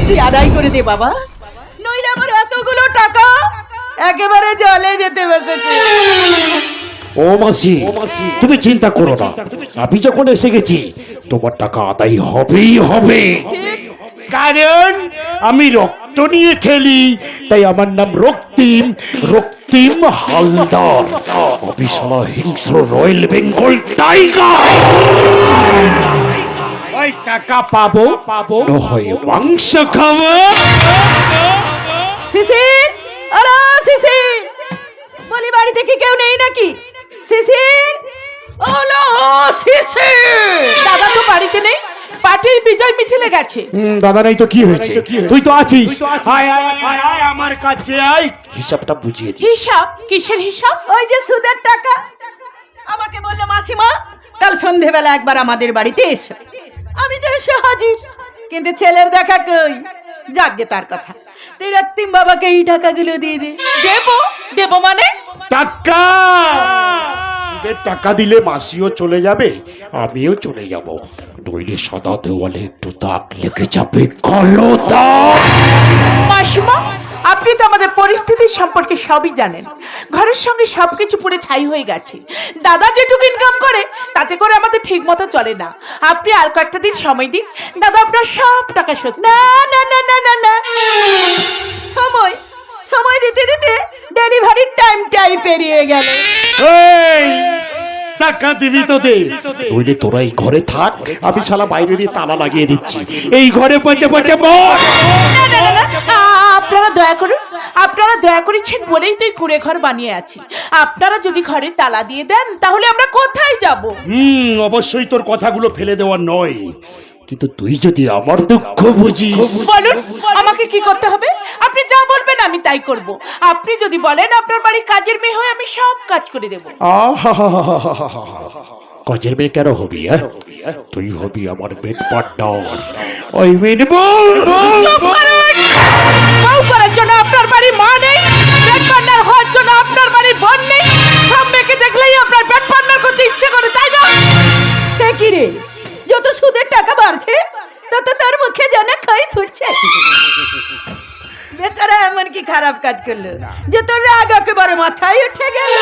তুই আদায় করে দে বাবা, নইলে আমার এতগুলো টাকা একেবারে জলে যেতে বসেছে। ও মাসি, তুমি চিন্তা করো না, আমি যখন এসে গেছি তোমার টাকা আদায় হবেই হবে। কারণ আমি রক্ত নিয়ে খেলি, তাই আমার নাম রক্তিম, রক্তিম হালদার, অবিশাল হিংস্র রয়্যাল বেঙ্গল টাইগার। ওই টাকা পাবো, না হয় মাংস খাবো। শিশির, আরে শিশির, বলি বাড়িতে কি কেউ নেই নাকি? শিশির, ওলো শিশির। দাদা তো বাড়িতে নেই, পার্টির বিজয় মিছিলে গেছে। দাদা নাই তো কি হয়েছে, তুই তো আছিস। আয় আয় আয় আয় আমার কাছে আয়, হিসাবটা বুঝিয়ে দি। হিসাব? কিসের হিসাব? ওই যে সুদের টাকা। আমাকে বললো মাসিমা কাল সন্ধেবেলা একবার আমাদের বাড়িতে এসো। আমি তো এসে হাজির, কিন্তু ছেলের দেখা কই। যাকগে তার কথা, তুই রক্তিম বাবাকে এই টাকাগুলো দিয়ে দে। দেবো? দেবো মানে? টাকা, সুদের টাকা দিলে মাসিও চলে যাবে, আমিও চলে যাব, নইলে সাদা দেওয়ালে একটু দাগ লেগে যাবে, কালো দাগ। মাসিমা, আপনি তো আমাদের পরিস্থিতির সম্পর্কে সবই জানেন। ঘরের সঙ্গে সবকিছু পুরো ছাই হয়ে গেছে। দাদা যেটুকু ইনকাম করে তাতে করে আমাদের ঠিক মতো চলে না। আপনি আর কয়েকটা দিন সময় দিন, দাদা আপনার সব টাকা শোধ। না না না না না না, সময় সময় দিতে দিতে ডেলিভারির টাইমটাই পেরিয়ে গেল। এই টাকা দিবি তো দে, নইলে তোরা এই ঘরে থাক, আমি শালা বাইরে দিয়ে তালা লাগিয়ে দিচ্ছি, এই ঘরে পচে পচে মর। না না না না, আপনারা দয়া করুন, আপনারা দয়া করেছেন বলেই তো এই কুঁড়ে ঘর বানিয়ে আছি। আপনারা যদি ঘরে তালা দিয়ে দেন তাহলে আমরা কোথায় যাব? অবশ্যই তোর কথাগুলো ফেলে দেওয়া নয়, কিন্তু তুই যদি আমার দুঃখ বুঝিস। বলুন আমাকে কি করতে হবে? আপনি যা বলবেন আমি তাই করব। আপনি যদি বলেন আপনার বাড়ি কাজের মেয়ে হয়ে আমি সব কাজ করে দেব। কাজের মেয়ে কেন হবি? তুই হবি আমার বেড পার্টনার। ওই মিন বউ করার জন্য আপনার বাড়ি মা নেই, বেড পার্টনার হওয়ার জন্য আপনার বাড়ি বোন নেই। সব মেয়েকে দেখলেই আপনার বেড পার্টনার করতে ইচ্ছে করে, তাই না? সে কি রে, যত সুদের টাকা বাড়ছে তত তার মুখে যেন খই ফুটছে। বেচারা এমন কি খারাপ কাজ করলো যে তোর রাগ একেবারে মাথায় উঠে গেল।